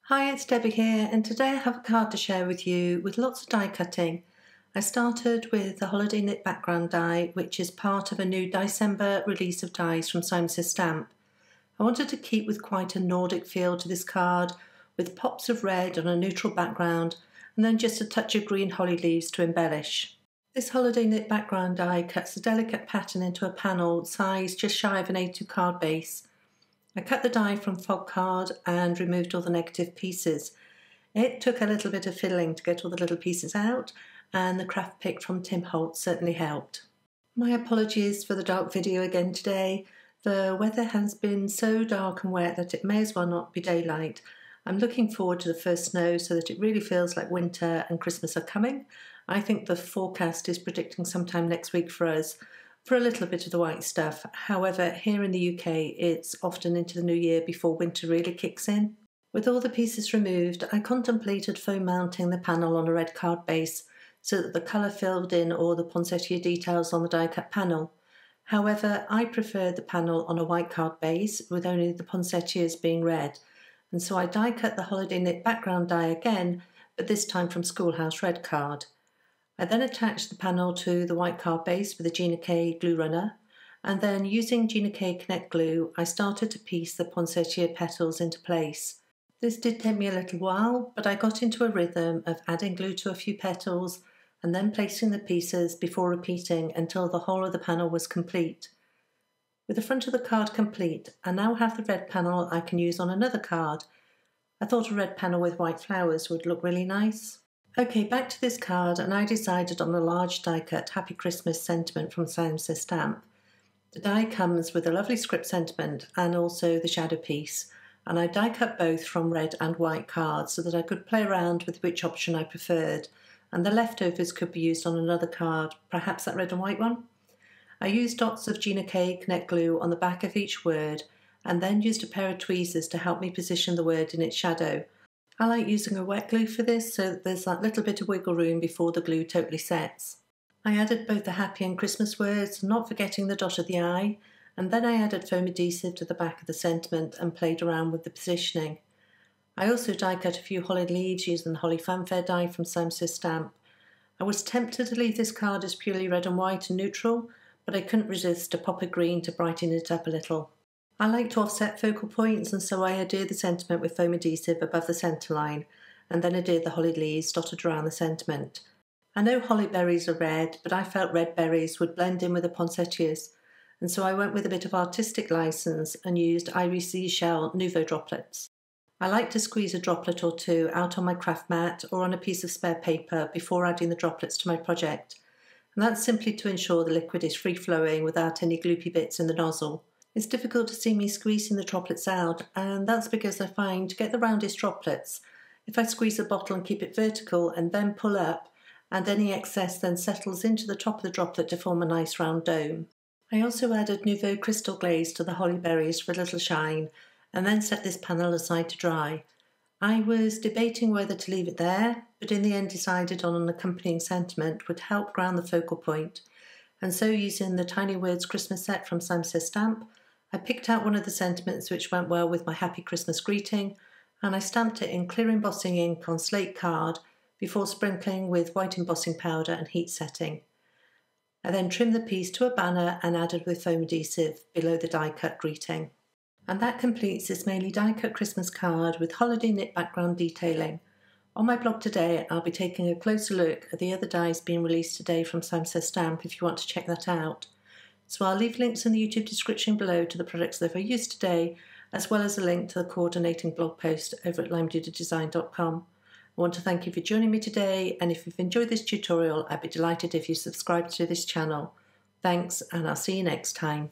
Hi, it's Debbie here, and today I have a card to share with you with lots of die cutting. I started with the Holiday Knit background die, which is part of a new December release of dies from Simon Says Stamp. I wanted to keep with quite a Nordic feel to this card, with pops of red on a neutral background, and then just a touch of green holly leaves to embellish. This Holiday Knit background die cuts a delicate pattern into a panel size just shy of an A2 card base. I cut the die from fog card and removed all the negative pieces. It took a little bit of fiddling to get all the little pieces out, and the craft pick from Tim Holtz certainly helped. My apologies for the dark video again today. The weather has been so dark and wet that it may as well not be daylight. I'm looking forward to the first snow so that it really feels like winter and Christmas are coming. I think the forecast is predicting sometime next week for us, for a little bit of the white stuff. However, here in the UK, it's often into the new year before winter really kicks in. With all the pieces removed, I contemplated foam mounting the panel on a red card base so that the colour filled in all the poinsettia details on the die cut panel. However, I preferred the panel on a white card base with only the poinsettias being red, and so I die cut the Holiday Knit background die again, but this time from Schoolhouse red card. I then attached the panel to the white card base with a Gina K glue runner, and then using Gina K Connect glue, I started to piece the poinsettia petals into place. This did take me a little while, but I got into a rhythm of adding glue to a few petals and then placing the pieces before repeating until the whole of the panel was complete. With the front of the card complete, I now have the red panel I can use on another card. I thought a red panel with white flowers would look really nice. Okay, back to this card, and I decided on the large die cut Happy Christmas sentiment from Simon Says Stamp. The die comes with a lovely script sentiment and also the shadow piece, and I die cut both from red and white cards so that I could play around with which option I preferred, and the leftovers could be used on another card, perhaps that red and white one. I used dots of Gina K Connect glue on the back of each word, and then used a pair of tweezers to help me position the word in its shadow. I like using a wet glue for this so that there's that little bit of wiggle room before the glue totally sets. I added both the happy and Christmas words, not forgetting the dot of the I, and then I added foam adhesive to the back of the sentiment and played around with the positioning. I also die cut a few holly leaves using the Holly FANFARE die from Simon Says Stamp. I was tempted to leave this card as purely red and white and neutral, but I couldn't resist a pop of green to brighten it up a little. I like to offset focal points, and so I adhered the sentiment with foam adhesive above the centre line, and then adhered the holly leaves dotted around the sentiment. I know holly berries are red, but I felt red berries would blend in with the poinsettias, and so I went with a bit of artistic licence and used IVORY SEASHELL Nuvo droplets. I like to squeeze a droplet or two out on my craft mat or on a piece of spare paper before adding the droplets to my project, and that's simply to ensure the liquid is free-flowing without any gloopy bits in the nozzle. It's difficult to see me squeezing the droplets out, and that's because I find to get the roundest droplets, if I squeeze a bottle and keep it vertical and then pull up, and any excess then settles into the top of the droplet to form a nice round dome. I also added Nuvo crystal glaze to the holly berries for a little shine, and then set this panel aside to dry. I was debating whether to leave it there, but in the end decided on an accompanying sentiment would help ground the focal point, and so using the Tiny Words Christmas set from Simon Says Stamp, I picked out one of the sentiments which went well with my Happy Christmas greeting, and I stamped it in clear embossing ink on slate card before sprinkling with white embossing powder and heat setting. I then trimmed the piece to a banner and added with foam adhesive below the die cut greeting. And that completes this mainly die cut Christmas card with holiday knit background detailing. On my blog today, I'll be taking a closer look at the other dies being released today from Simon Says Stamp if you want to check that out. So I'll leave links in the YouTube description below to the products that I used today, as well as a link to the coordinating blog post over at limedoodledesign.com. I want to thank you for joining me today, and if you've enjoyed this tutorial, I'd be delighted if you subscribe to this channel. Thanks, and I'll see you next time.